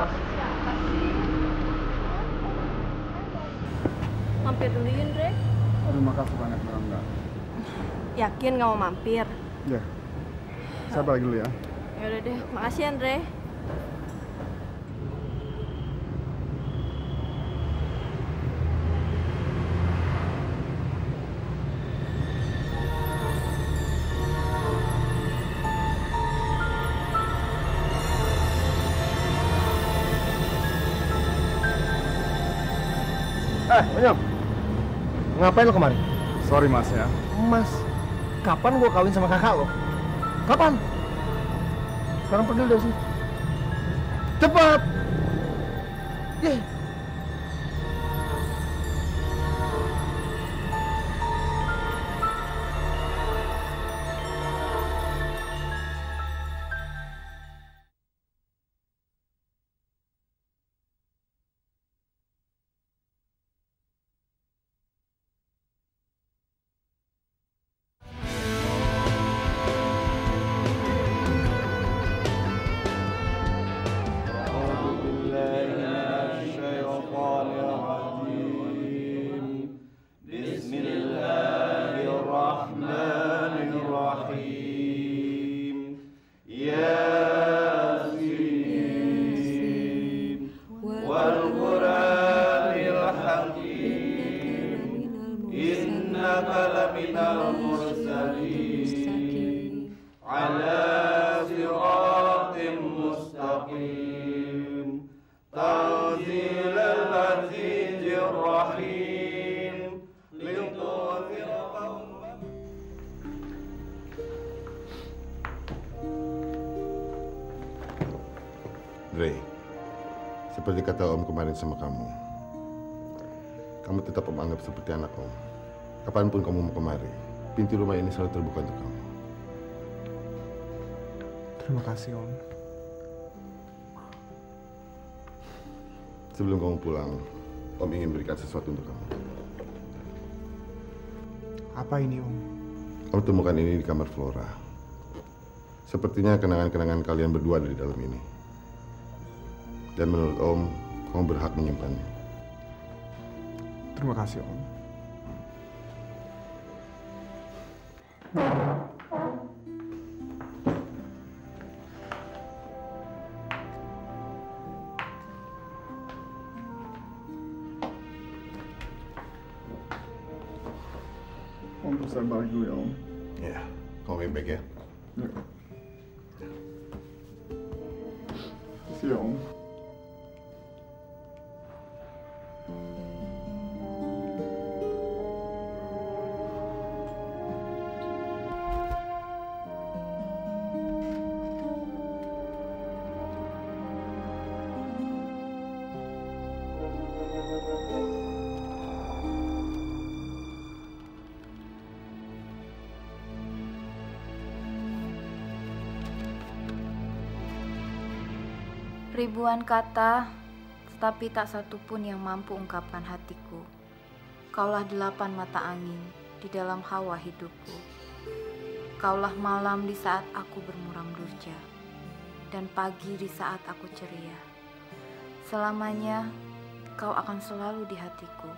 Siapa sih? Mampir dulu yuk, Andre. Aduh, makasih banyak, Bangga. Yakin nggak mau mampir? Ya, saya balik dulu ya. Ya udah deh, makasih Andre. Bonyok, ngapain lo kemarin? Sorry mas ya. Mas, kapan gua kawin sama kakak lo? Kapan? Sekarang pergi dari sini. Cepat! Yeh. Dre, seperti kata Om kemarin sama kamu, kamu tetap Om anggap seperti anak Om. Kapanpun kamu mau kemari, pintu rumah ini selalu terbuka untuk kamu. Terima kasih, Om. Sebelum kamu pulang, Om ingin berikan sesuatu untuk kamu. Apa ini, Om? Kamu temukan ini di kamar Flora. Sepertinya kenangan-kenangan kalian berdua ada di dalam ini. Dan menurut Om, kamu berhak menyimpannya. Terima kasih, Om. Om, saya balik dulu ya, Om. Ya, kamu baik-baik ya. Ya. See you, Om. Ribuan kata, tetapi tak satu pun yang mampu ungkapkan hatiku. Kaulah 8 mata angin di dalam hawa hidupku. Kaulah malam di saat aku bermuram durja, dan pagi di saat aku ceria. Selamanya, kau akan selalu di hatiku,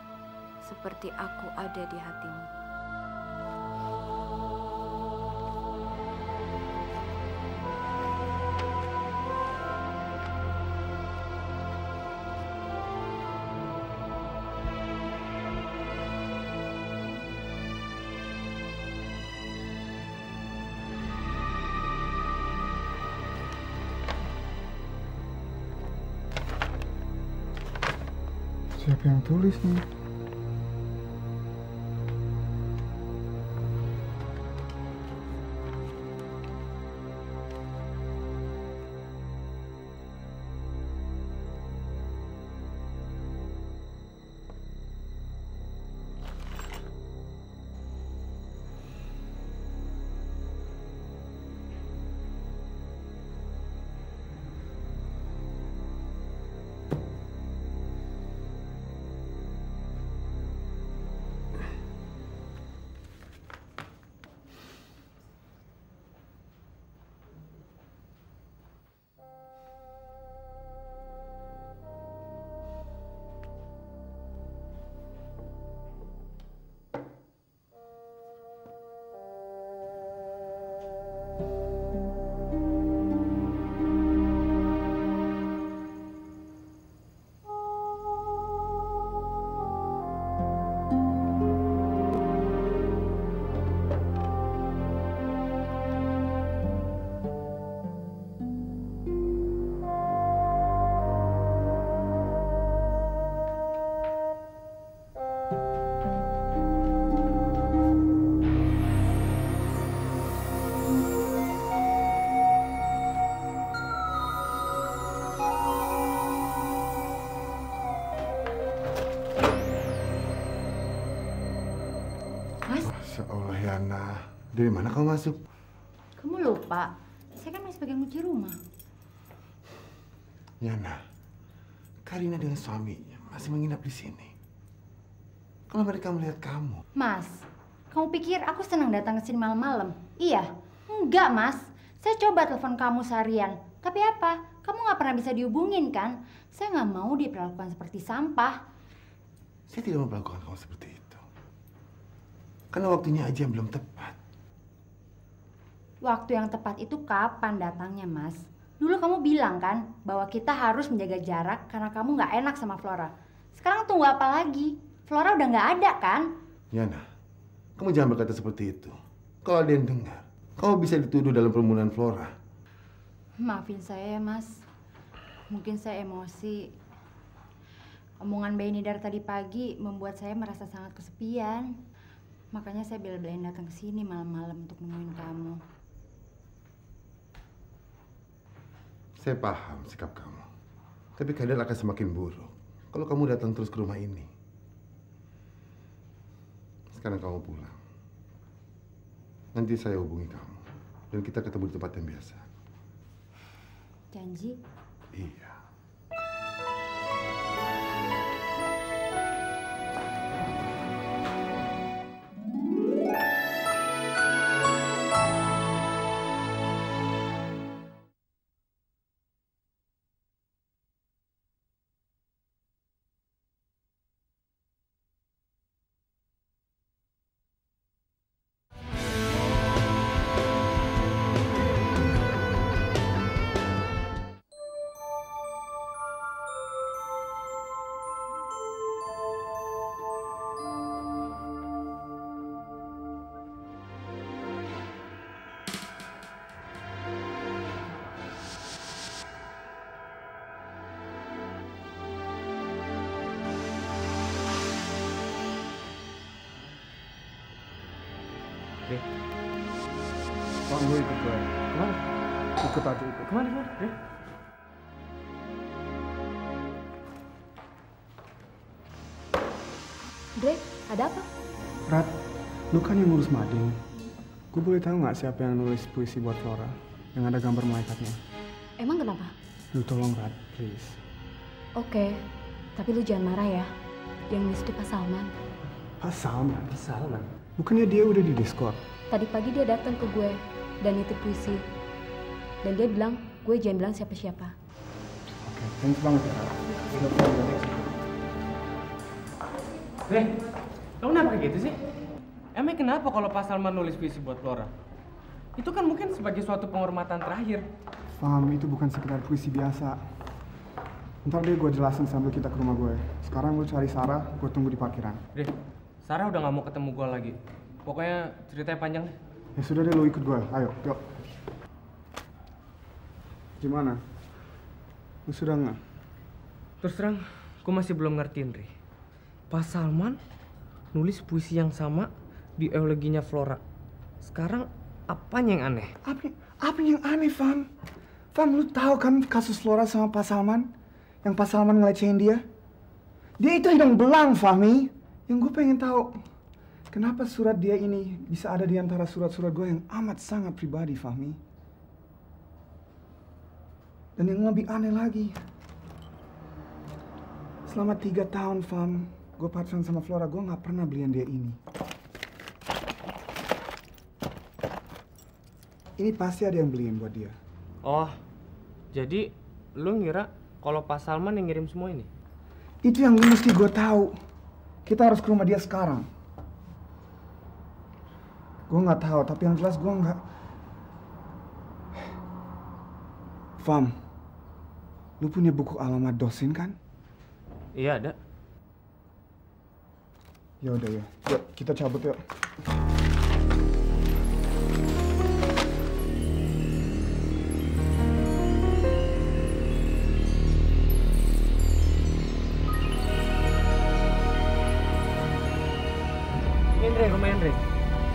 seperti aku ada di hatimu. Siapa yang tulis nih? Masya Allah, Yana. Dari mana kau masuk? Kamu lupa, saya kan masih pegang kunci rumah. Yana, Karina dengan suaminya masih menginap di sini. Kalau mereka melihat kamu, Mas, kamu pikir aku senang datang ke sini malam-malam? Iya? Enggak, Mas. Saya coba telepon kamu seharian. Tapi apa? Kamu nggak pernah bisa dihubungin, kan? Saya nggak mau diperlakukan seperti sampah. saya tidak memperlakukan kamu seperti itu. Karena waktunya aja yang belum tepat. Waktu yang tepat itu kapan datangnya, Mas? Dulu kamu bilang kan bahwa kita harus menjaga jarak karena kamu nggak enak sama Flora. Sekarang tunggu apa lagi? Flora udah nggak ada, kan? Yana, kamu jangan berkata seperti itu. Kalau ada yang dengar, kamu bisa dituduh dalam perburuan Flora. Maafin saya ya, Mas. Mungkin saya emosi. Omongan Benny dari tadi pagi membuat saya merasa sangat kesepian. Makanya saya bela-belain datang ke sini malam-malam untuk nemuin kamu. Saya paham sikap kamu. Tapi keadaan akan semakin buruk kalau kamu datang terus ke rumah ini. Sekarang kamu pulang. Nanti saya hubungi kamu. Dan kita ketemu di tempat yang biasa. Janji? Iya. Bang, gue ikut gue. Kemana? Ikut aja ikut. Kemana? Dre, ada apa? Rat, lu kan yang ngurus mading. Gue boleh tahu nggak siapa yang nulis puisi buat Flora yang ada gambar malaikatnya? Emang kenapa? Lu tolong Rat, please. Oke, tapi lu jangan marah ya. Yang nulis itu Pak Salman. Pak Salman? Pak Salman? Bukannya dia udah di Discord? Tadi pagi dia datang ke gue dan nitip puisi. Dan dia bilang, gue jangan bilang siapa-siapa. Oke, thanks banget ya Rat. Lo kenapa kayak gitu sih? Emang kenapa kalau Pak Salman nulis puisi buat Flora? Itu kan mungkin sebagai suatu penghormatan terakhir. Faham, itu bukan sekedar puisi biasa. Ntar deh gue jelasin sambil kita ke rumah gue. Sekarang lu cari Sarah, gue tunggu di parkiran. Deh, Sarah udah gak mau ketemu gue lagi. Pokoknya ceritanya panjang deh. Ya sudah deh, lu ikut gue. Ayo, yuk. Gimana? Lu sudah nggak? Terus terang, gue masih belum ngertiin, Ri. Pak Salman nulis puisi yang sama di euloginya Flora. Sekarang apanya yang aneh? Apa yang aneh, Fam? Fam, lu tahu kan kasus Flora sama Pak Salman? Yang Pak Salman ngelecehin dia? Dia itu hidung belang, Fahmi. Yang gue pengen tahu, kenapa surat dia ini bisa ada di antara surat-surat gue yang amat sangat pribadi, Fahmi? Dan yang lebih aneh lagi, selama 3 tahun, Fam, gue pacaran sama Flora, gue nggak pernah beliin dia ini. Ini pasti ada yang beliin buat dia. Oh, jadi lu ngira kalau Pak Salman yang ngirim semua ini? Itu yang mesti gue tahu. Kita harus ke rumah dia sekarang. Gue nggak tahu, tapi yang jelas gue nggak. Fam, lu punya buku alamat dosen kan? Iya ada. Ya udah ya, yuk kita cabut yuk. Ini rumah Andre.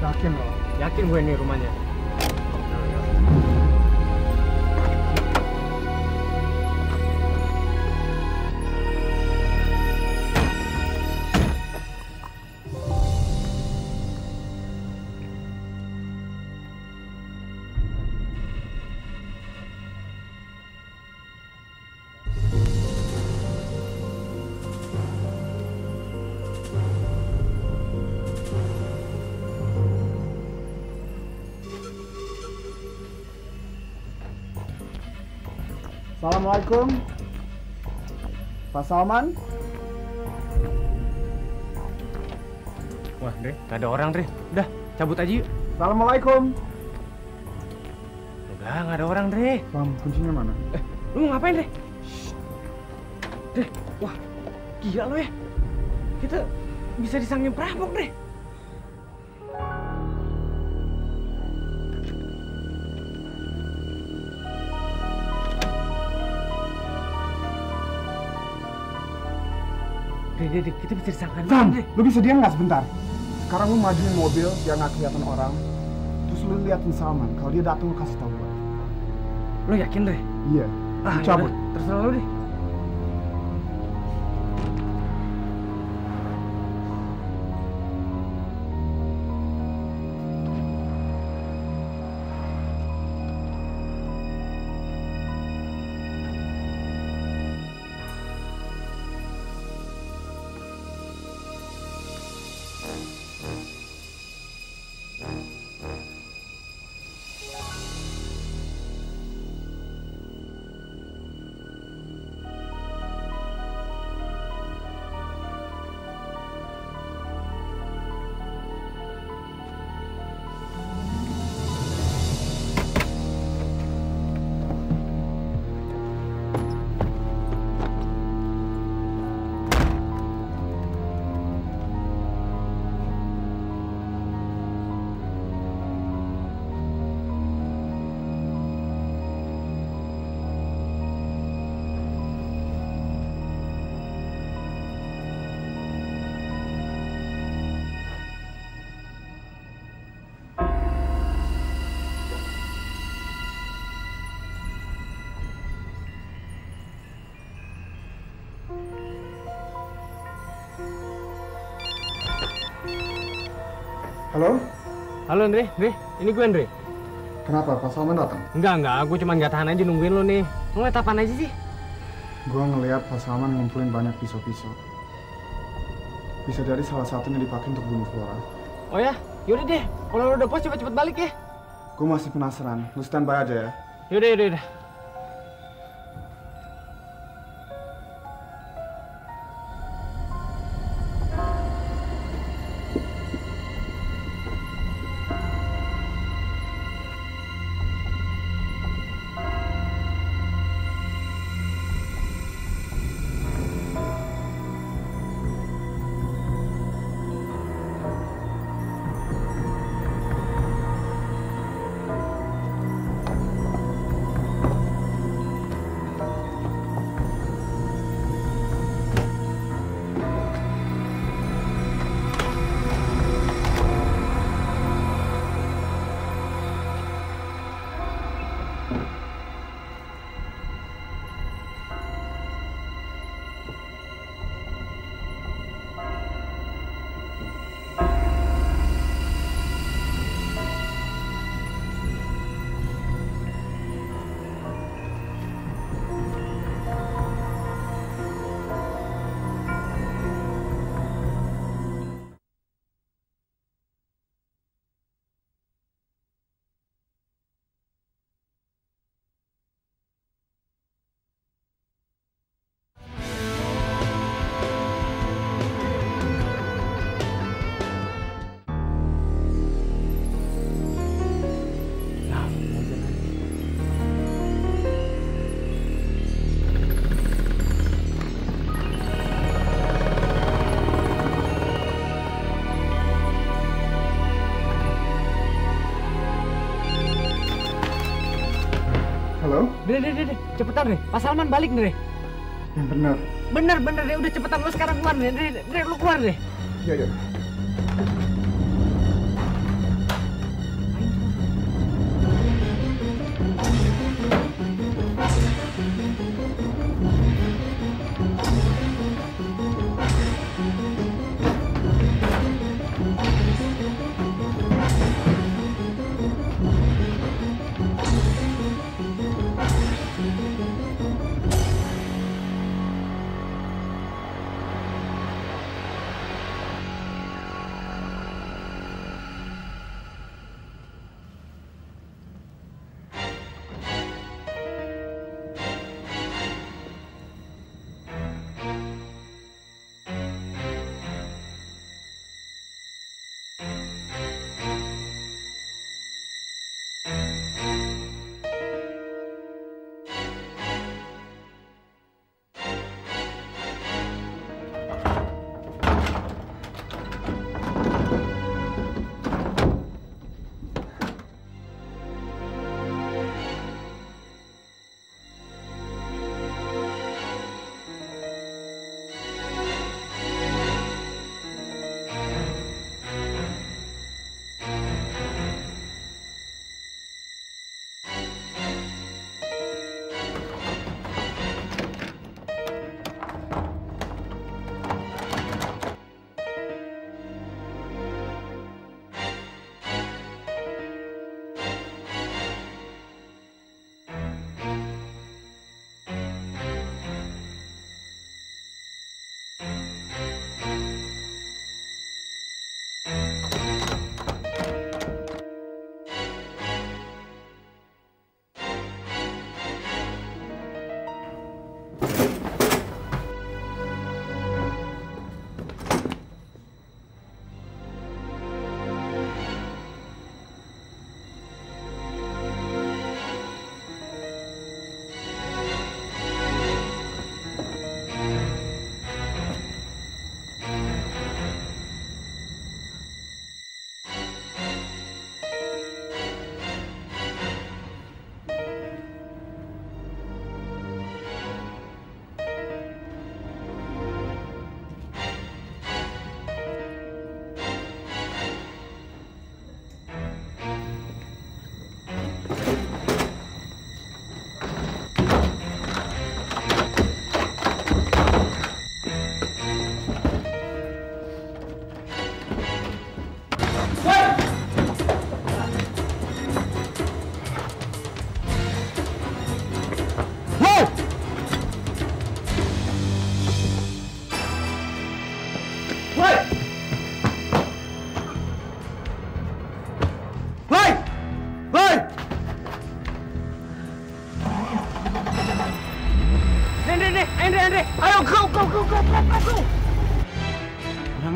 Yakin lo? Yakin gue ini rumahnya. Assalamualaikum. Pak Salman. Wah, Dre, gak ada orang, Dre. Udah, cabut aja yuk. Assalamualaikum. Udah, gak ada orang, Dre. Bang, kuncinya mana? Lu mau ngapain, Dre? Dre, wah, gila lo ya. Kita bisa disangin perampok, Dre. Dre, kita bisa disangka dulu, Sam, Dre. lu bisa diam nggak sebentar? Sekarang lu majuin mobil biar nggak kelihatan orang. Terus lu liatin Salman. Kalau dia datang lu kasih tahu gue. Lo yakin, Dre? Iya. Lu cabut. Yaudah, terserah lo deh. Halo? Halo, Andre. Ini gue, Andre. Kenapa? Pak Salman datang? Enggak. Gue cuma nggak tahan aja nungguin lo nih. Lo ngeliat apaan aja sih? Gue ngeliat Pak Salman ngumpulin banyak pisau-pisau. Bisa jadi salah satunya dipakai untuk bunuh Flora. Oh ya? Yaudah deh. Kalau lo udah puas, cepet-cepet balik ya. Gue masih penasaran. Lu standby aja ya. Yaudah. Halo? Dre, cepetan Dre. Pak Salman balik Dre. Yang benar. Bener Dre, udah cepetan lo sekarang keluar Dre. Dre, lo keluar Dre. Iya.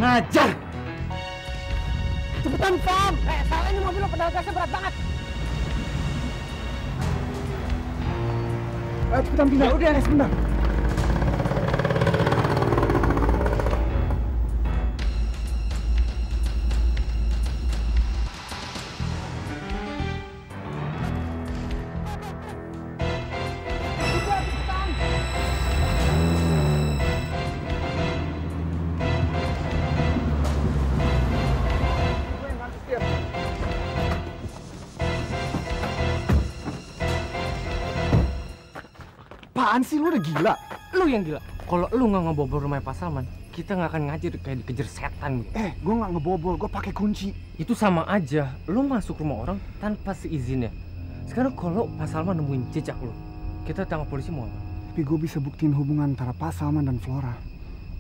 ngajar. Cepetan, Fam! Salah ini mobil lo, pedal gasnya berat banget. Cepetan pindah. Ya udah, sebentar. Apaan sih, lu udah gila? Lu yang gila. Kalau lu nggak ngebobol rumahnya Pak Salman, kita nggak akan ngajar kayak dikejar setan gitu. Gue nggak ngebobol, gue pakai kunci. Itu sama aja, lu masuk rumah orang tanpa seizinnya. Sekarang kalau Pak Salman nemuin jejak lu, kita tangkap polisi mau apa? Tapi gue bisa buktiin hubungan antara Pak Salman dan Flora.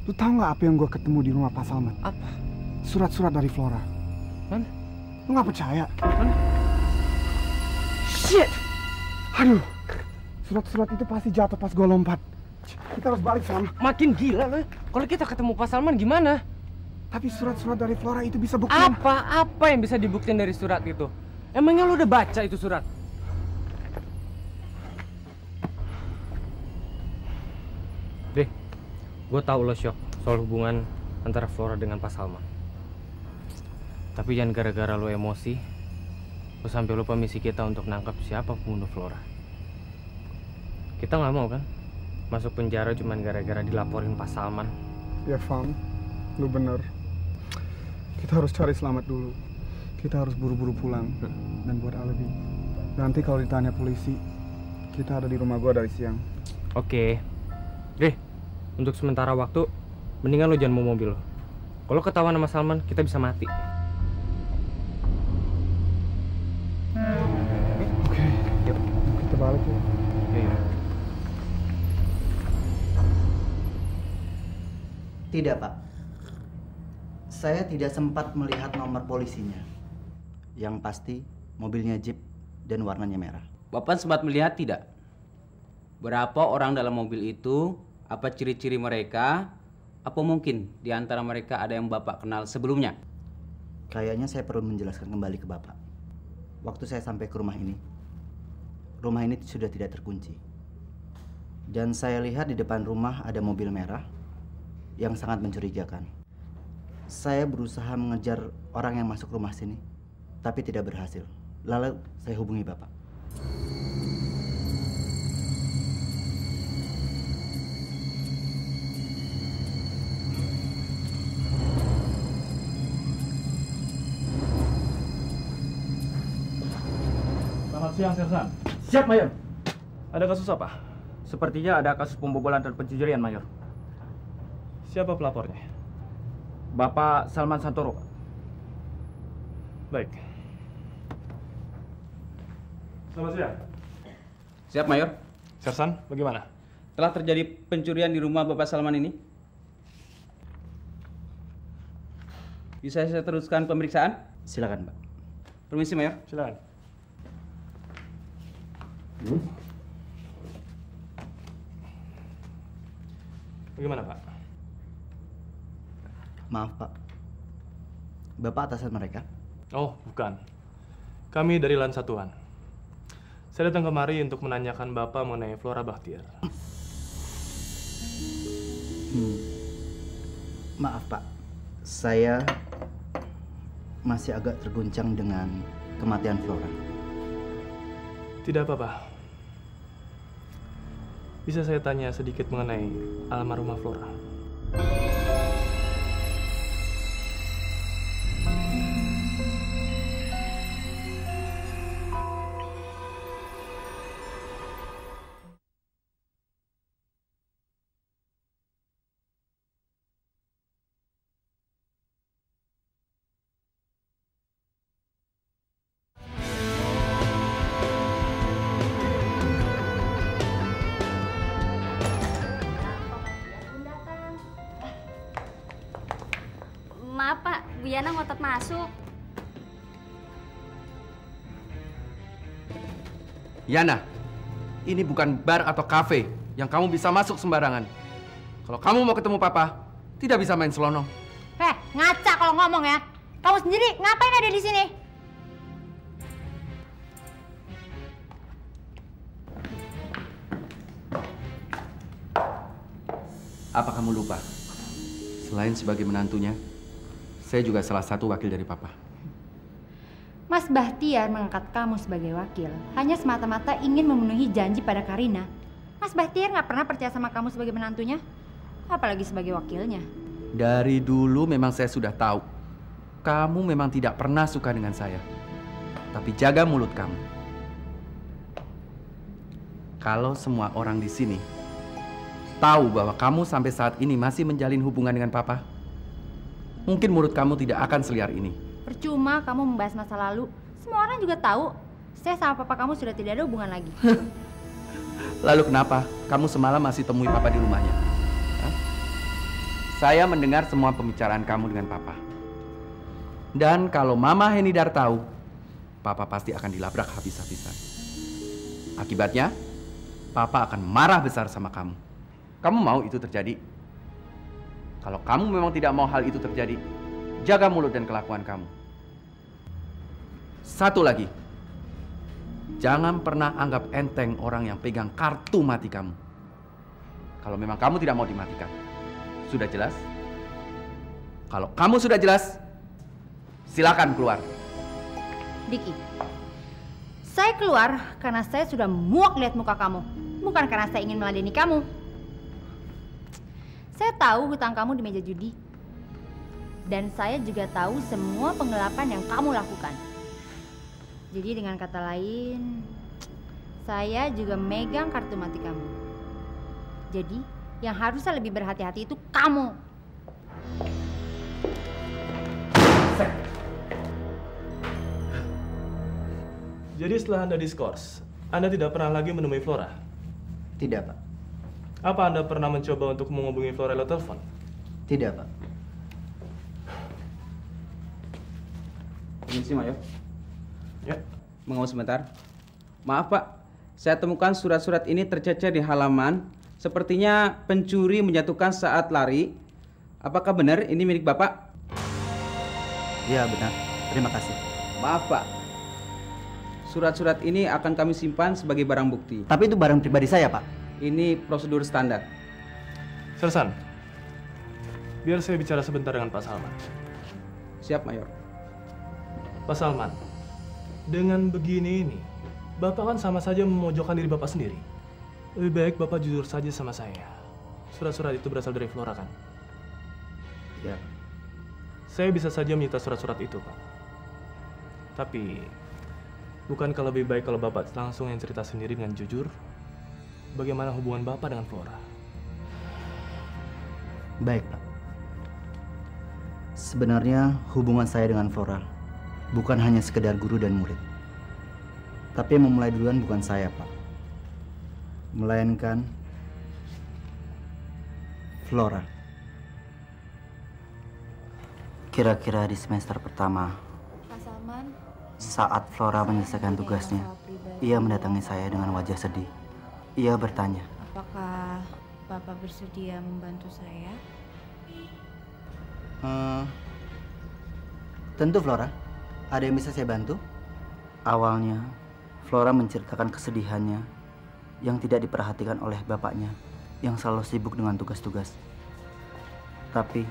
Lu tahu nggak apa yang gue ketemu di rumah Pak Salman? Apa? Surat-surat dari Flora. Mana? Lu nggak percaya? Mana? Shit! Aduh, surat-surat itu pasti jatuh pas gue lompat. Kita harus balik, Sam. Makin gila lu. Kalau kita ketemu Pak Salman gimana? Tapi surat-surat dari Flora itu bisa buktiin. Apa yang bisa dibuktiin dari surat itu? Emangnya lu udah baca itu surat? Deh, gue tahu lo shock soal hubungan antara Flora dengan Pak Salman. Tapi jangan gara-gara lo emosi, lo sampai lupa misi kita untuk nangkap siapa pembunuh Flora. Kita nggak mau kan masuk penjara cuman gara-gara dilaporin Pak Salman. Ya, Fam, lu bener. Kita harus cari Selamat dulu. Kita harus buru-buru pulang dan buat alibi. Nanti kalau ditanya polisi, kita ada di rumah gua dari siang. Oke. Deh, untuk sementara waktu, mendingan lo jangan mau mobil lo. Kalau ketahuan sama Salman, kita bisa mati. Oke, Yuk. kita balik ya. Iya. Tidak, Pak. Saya tidak sempat melihat nomor polisinya. Yang pasti, mobilnya Jeep dan warnanya merah. Bapak sempat melihat tidak? Berapa orang dalam mobil itu? Apa ciri-ciri mereka? Apa mungkin di antara mereka ada yang Bapak kenal sebelumnya? Kayaknya saya perlu menjelaskan kembali ke Bapak. Waktu saya sampai ke rumah ini sudah tidak terkunci. Dan saya lihat di depan rumah ada mobil merah yang sangat mencurigakan. Saya berusaha mengejar orang yang masuk rumah sini, tapi tidak berhasil. Lalu saya hubungi Bapak. Selamat siang, Sersan. Siap, Mayor. Ada kasus apa? Sepertinya ada kasus pembobolan dan pencurian, Mayor. Siapa pelapornya? Bapak Salman Santoro. Baik. Selamat siang. Siap, Mayor. Sersan, bagaimana? Telah terjadi pencurian di rumah Bapak Salman ini? Bisa saya teruskan pemeriksaan? Silakan, Pak. Permisi, Mayor. Silakan. Bagaimana, Pak? Maaf, Pak. Bapak atasan mereka? Oh, bukan. Kami dari Lan Satuan. Saya datang kemari untuk menanyakan Bapak mengenai Flora Bakhtiar. Maaf, Pak. Saya masih agak terguncang dengan kematian Flora. Tidak apa-apa. Bisa saya tanya sedikit mengenai almarhumah Flora? Maaf Pak, Bu Yana ngotot masuk. Yana, ini bukan bar atau kafe yang kamu bisa masuk sembarangan. Kalau kamu mau ketemu Papa, tidak bisa main selonong. Heh, ngaca kalau ngomong ya. Kamu sendiri ngapain ada di sini? Apa kamu lupa? Selain sebagai menantunya, saya juga salah satu wakil dari Papa. Mas Bahtiar mengangkat kamu sebagai wakil hanya semata-mata ingin memenuhi janji pada Karina. Mas Bahtiar nggak pernah percaya sama kamu sebagai menantunya, apalagi sebagai wakilnya. Dari dulu memang saya sudah tahu, kamu memang tidak pernah suka dengan saya. Tapi jaga mulut kamu. Kalau semua orang di sini tahu bahwa kamu sampai saat ini masih menjalin hubungan dengan Papa, mungkin mulut kamu tidak akan seliar ini. Percuma kamu membahas masa lalu. Semua orang juga tahu saya sama papa kamu sudah tidak ada hubungan lagi. Lalu kenapa kamu semalam masih temui Papa di rumahnya? Hah? Saya mendengar semua pembicaraan kamu dengan Papa. Dan kalau Mama Henidar tahu, Papa pasti akan dilabrak habis-habisan. Akibatnya, Papa akan marah besar sama kamu. Kamu mau itu terjadi? Kalau kamu memang tidak mau hal itu terjadi, jaga mulut dan kelakuan kamu. Satu lagi, jangan pernah anggap enteng orang yang pegang kartu mati kamu. Kalau memang kamu tidak mau dimatikan, sudah jelas? Kalau kamu sudah jelas, silakan keluar. Diki, saya keluar karena saya sudah muak lihat muka kamu, bukan karena saya ingin meladeni kamu. Saya tahu hutang kamu di meja judi. Dan saya juga tahu semua penggelapan yang kamu lakukan. Jadi dengan kata lain, saya juga megang kartu mati kamu. Jadi yang harusnya lebih berhati-hati itu kamu. Jadi setelah Anda diskors, Anda tidak pernah lagi menemui Flora? Tidak, Pak. Apa Anda pernah mencoba untuk menghubungi Flora lewat telepon? Tidak, Pak. Permisi, Mayor. Ya. Mengawas sebentar. Maaf, Pak. Saya temukan surat-surat ini tercecer di halaman. Sepertinya pencuri menjatuhkan saat lari. Apakah benar ini milik Bapak? Iya, benar. Terima kasih. Maaf, Pak. Surat-surat ini akan kami simpan sebagai barang bukti. Tapi itu barang pribadi saya, Pak. Ini prosedur standar. Sersan, biar saya bicara sebentar dengan Pak Salman. Siap, Mayor. Pak Salman, dengan begini ini, Bapak kan sama saja memojokkan diri Bapak sendiri. Lebih baik Bapak jujur saja sama saya. Surat-surat itu berasal dari Flora, kan? Ya. Saya bisa saja menyita surat-surat itu, Pak. Tapi, bukankah lebih baik kalau Bapak langsung yang cerita sendiri dengan jujur? Bagaimana hubungan Bapak dengan Flora? Baik, Pak. Sebenarnya hubungan saya dengan Flora bukan hanya sekedar guru dan murid. Tapi yang memulai duluan bukan saya, Pak. Melainkan Flora. Kira-kira di semester pertama, Pak Salman, saat Flora menyelesaikan tugasnya, ia mendatangi saya dengan wajah sedih. Ia bertanya, apakah Bapak bersedia membantu saya? Tentu, Flora. Ada yang bisa saya bantu? Awalnya, Flora menceritakan kesedihannya yang tidak diperhatikan oleh bapaknya yang selalu sibuk dengan tugas-tugas. Tapi,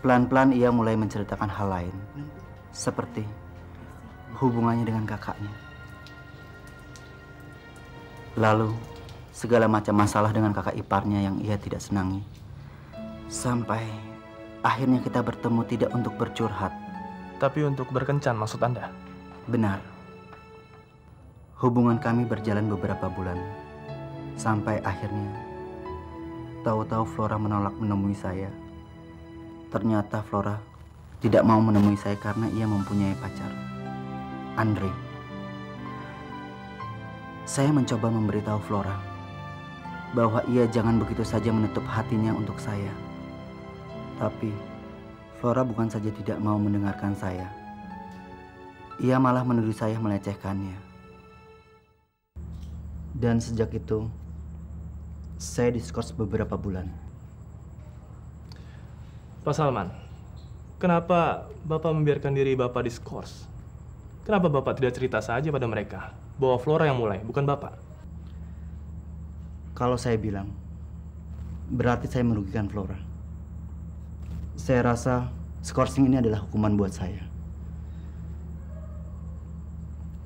pelan-pelan ia mulai menceritakan hal lain, seperti hubungannya dengan kakaknya. Lalu, segala macam masalah dengan kakak iparnya yang ia tidak senangi. Sampai akhirnya kita bertemu tidak untuk bercurhat, tapi untuk berkencan, maksud Anda? Benar. Hubungan kami berjalan beberapa bulan. Sampai akhirnya, tahu-tahu Flora menolak menemui saya. Ternyata Flora tidak mau menemui saya karena ia mempunyai pacar, Andre. Saya mencoba memberitahu Flora bahwa ia jangan begitu saja menutup hatinya untuk saya. Tapi Flora bukan saja tidak mau mendengarkan saya, ia malah menuduh saya melecehkannya. Dan sejak itu, saya diskors beberapa bulan. Pak Salman, Kenapa Bapak membiarkan diri Bapak diskors? Kenapa Bapak tidak cerita saja pada mereka bahwa Flora yang mulai, bukan Bapak? Kalau saya bilang, berarti saya merugikan Flora. Saya rasa skorsing ini adalah hukuman buat saya.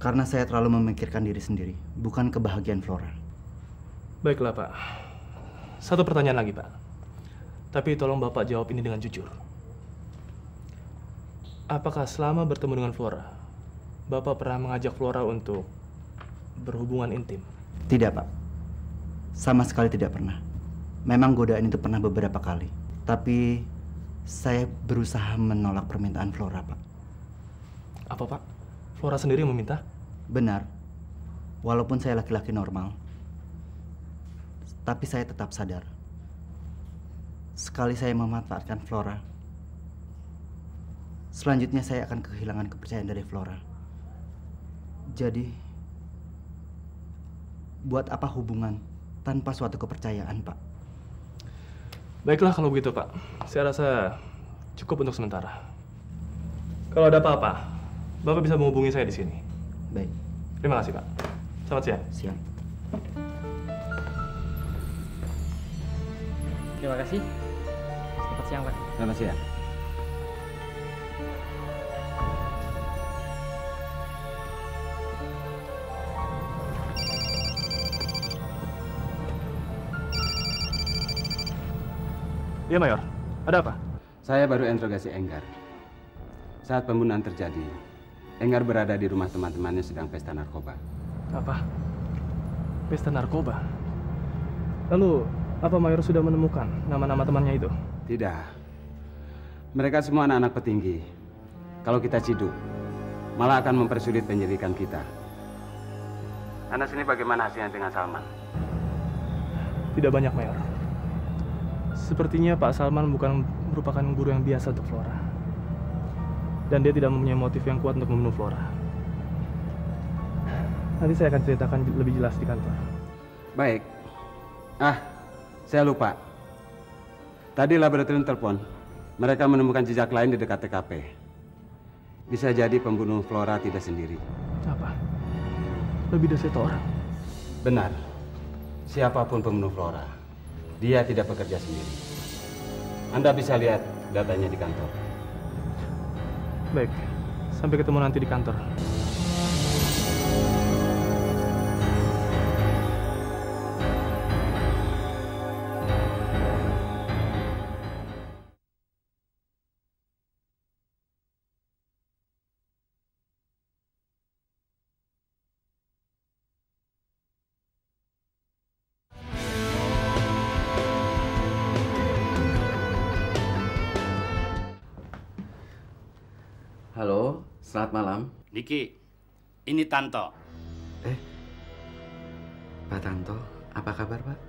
Karena saya terlalu memikirkan diri sendiri, bukan kebahagiaan Flora. Baiklah, Pak. Satu pertanyaan lagi, Pak. Tapi tolong Bapak jawab ini dengan jujur. Apakah selama bertemu dengan Flora, Bapak pernah mengajak Flora untuk berhubungan intim? Tidak, Pak. Sama sekali tidak pernah. Memang godaan itu pernah beberapa kali. Tapi saya berusaha menolak permintaan Flora, Pak. Apa, Pak? Flora sendiri yang meminta? Benar. Walaupun saya laki-laki normal, tapi saya tetap sadar. Sekali saya memanfaatkan Flora, selanjutnya saya akan kehilangan kepercayaan dari Flora. Jadi, buat apa hubungan tanpa suatu kepercayaan, Pak? Baiklah kalau begitu, Pak. Saya rasa cukup untuk sementara. Kalau ada apa-apa, Bapak bisa menghubungi saya di sini. Baik. Terima kasih, Pak. Selamat siang. Siang. Terima kasih. Selamat siang, Pak. Selamat siang. Iya, Mayor. Ada apa? Saya baru interogasi Enggar. Saat pembunuhan terjadi, Enggar berada di rumah teman-temannya sedang pesta narkoba. Apa? Pesta narkoba? Lalu, apa Mayor sudah menemukan nama-nama temannya itu? Tidak. Mereka semua anak-anak petinggi. Kalau kita ciduk, malah akan mempersulit penyelidikan kita. Anda sini bagaimana hasilnya dengan Salman? Tidak banyak, Mayor. Sepertinya Pak Salman bukan merupakan guru yang biasa untuk Flora. Dan dia tidak mempunyai motif yang kuat untuk membunuh Flora. Nanti saya akan ceritakan lebih jelas di kantor. Baik. Saya lupa. Tadi laboratorium telepon. Mereka menemukan jejak lain di dekat TKP. Bisa jadi pembunuh Flora tidak sendiri. Apa? Lebih dari 1 orang? Benar. Siapapun pembunuh Flora, dia tidak bekerja sendiri. Anda bisa lihat datanya di kantor. Baik. Sampai ketemu nanti di kantor. Halo, selamat malam. Diki, ini Tanto. Pak Tanto, apa kabar, Pak?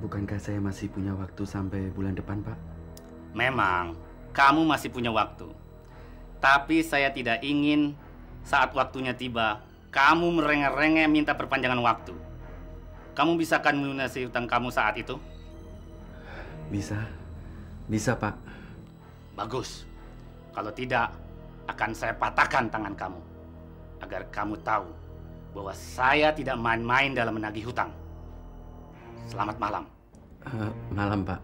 Bukankah saya masih punya waktu sampai bulan depan, Pak? Memang, kamu masih punya waktu. Tapi saya tidak ingin saat waktunya tiba, kamu merengek-rengek minta perpanjangan waktu. Kamu bisa kan melunasi hutang kamu saat itu? Bisa. Bisa, Pak. Bagus. Kalau tidak, akan saya patahkan tangan kamu. Agar kamu tahu bahwa saya tidak main-main dalam menagih hutang. Selamat malam. Malam, Pak.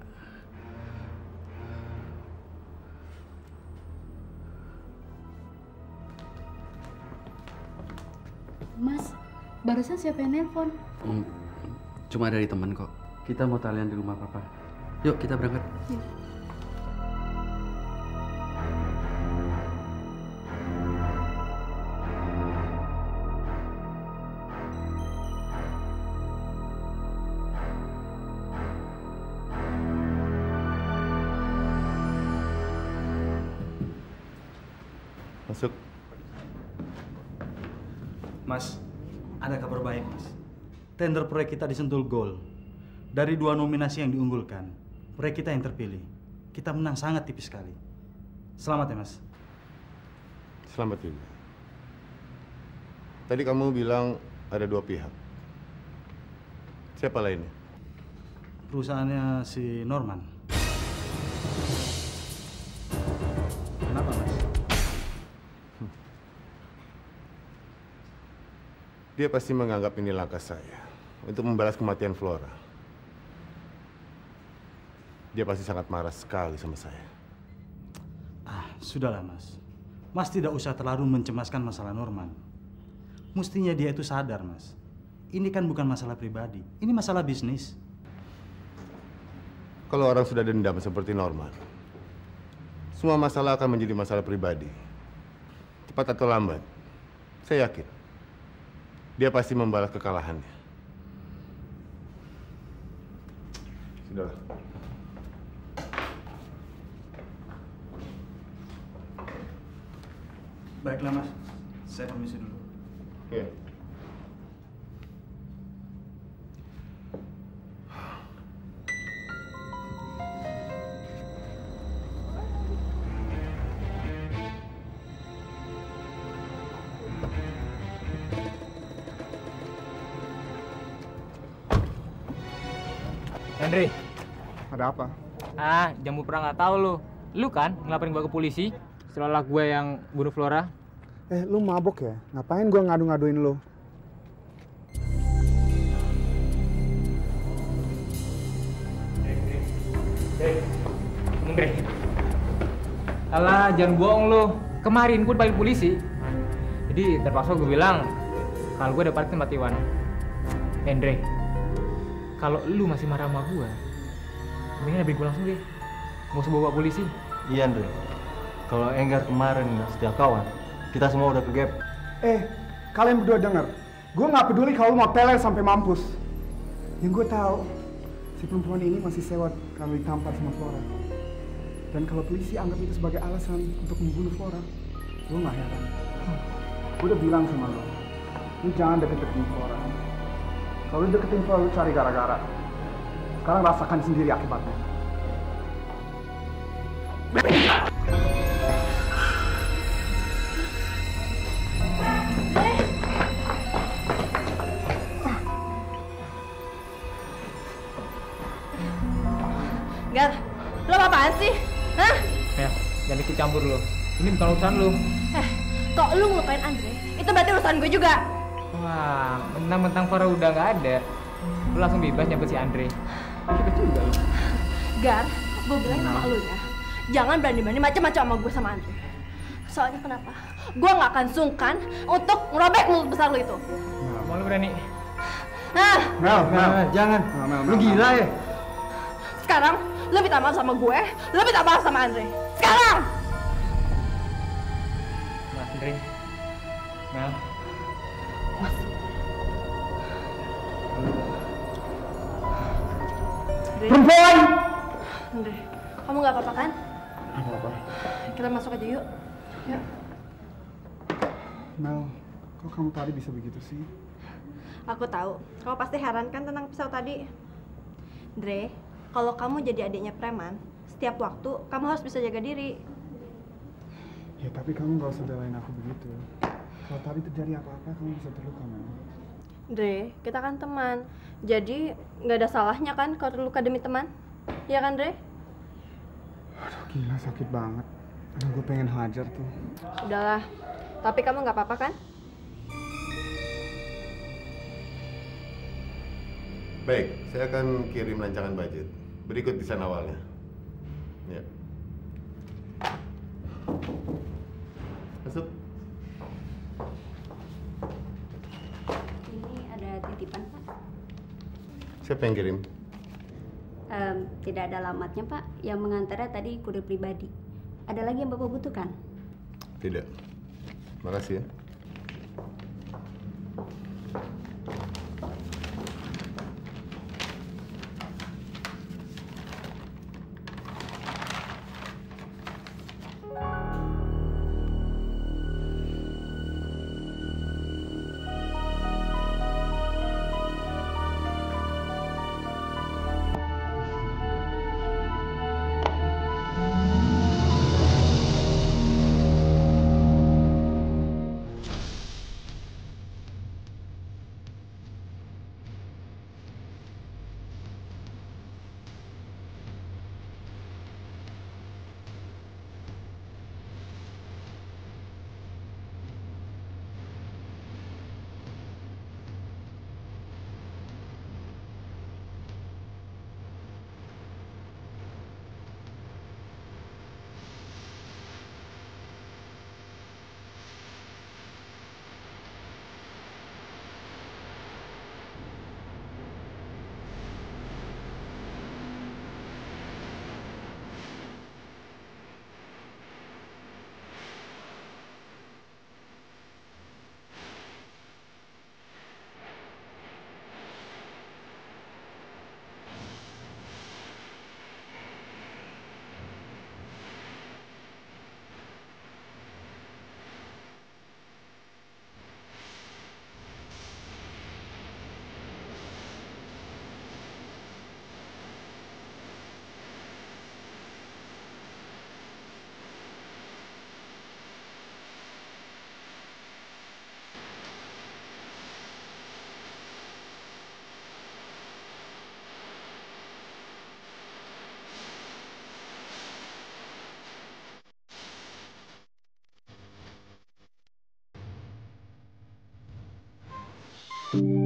Mas, barusan siapa yang nelpon? Cuma dari teman kok. Kita mau talian di rumah Papa. Yuk, kita berangkat. Yuk. Masuk. Mas, ada kabar baik, Mas. Tender proyek kita disentul gol. Dari 2 nominasi yang diunggulkan, proyek kita yang terpilih. Kita menang sangat tipis sekali. Selamat ya, Mas. Selamat juga. Tadi kamu bilang ada 2 pihak. Siapa lainnya? Perusahaannya si Norman. Dia pasti menganggap ini langkah saya untuk membalas kematian Flora. Dia pasti sangat marah sekali sama saya. Sudahlah, Mas. Mas tidak usah terlalu mencemaskan masalah Norman. Mestinya dia itu sadar, Mas. Ini kan bukan masalah pribadi, ini masalah bisnis. Kalau orang sudah dendam seperti Norman, semua masalah akan menjadi masalah pribadi. Cepat atau lambat, saya yakin dia pasti membalas kekalahannya. Sudahlah. Baiklah, Mas. Saya permisi dulu. Iya. Andre. Ada apa? Jambu perang nggak tahu lu. Lu kan ngelaporin gua ke polisi setelah gue yang bunuh Flora. Lu mabok ya? Ngapain gua ngadu-ngaduin lu? Andre. Alah, jangan bohong lu. Kemarin gue dipanggil polisi. Jadi terpaksa gue bilang kalau gue dapat tempat Iwan. Andre, kalau lu masih marah sama gue, mendingan habis gue langsung deh. Nggak usah bawa polisi. Iya, Andre. Kalau Enggar kemarin nggak setia kawan, kita semua udah ke gap. Kalian berdua denger. Gue nggak peduli kalau mau teler sampai mampus. Yang gue tahu, si perempuan ini masih sewot kalau ditampar sama Flora. Dan kalau polisi anggap itu sebagai alasan untuk membunuh Flora, gue nggak heran. Gue udah bilang sama lo, lu jangan deket-deketin Flora. Kalau lu deketin Flora, lu cari gara-gara. Sekarang rasakan sendiri akibatnya. Gar, lo apaan sih? Hah? Ya, jangan ikut campur lo. Ini bukan urusan lo. Kok lu ngelupain Andre? Itu berarti urusan gue juga. Wah, mentang-mentang Flora udah nggak ada, lo langsung bebas nyambut si Andre. Kita juga lo. Gar, gue bilang sama lu ya, jangan berani-berani macam-macam sama gue sama Andre. Soalnya kenapa? Gue nggak akan sungkan untuk ngerobek mulut besar lu itu. Mau lu berani? Mel, jangan. Lu gila ya? Sekarang lu minta maaf sama gue, lu minta maaf sama Andre. Sekarang! Mas Andre, Mel. Mas. Perempuan! Andre, kamu nggak apa-apa kan? Apa-apa. Kita masuk aja yuk. Yuk. Mel, kok kamu tadi bisa begitu sih? Aku tahu, kamu pasti heran kan tentang pisau tadi. Dre, kalau kamu jadi adiknya preman, setiap waktu kamu harus bisa jaga diri. Ya tapi kamu gak usah belain aku begitu. Kalau tadi terjadi apa-apa, kamu bisa terluka, Mel. Dre, kita kan teman. Jadi nggak ada salahnya kan kalau terluka demi teman. Iya kan, Dre? Aduh, gila sakit banget. Aduh, gue pengen hajar tuh. Udahlah, tapi kamu nggak apa-apa kan? Baik, saya akan kirim rancangan budget. Berikut desain awalnya. Ya. Masuk. Ini ada titipan, Pak. Siapa yang kirim? Tidak ada alamatnya, Pak. Yang mengantarnya tadi kurir pribadi. Ada lagi yang Bapak butuhkan? Tidak. Makasih ya. Thank you.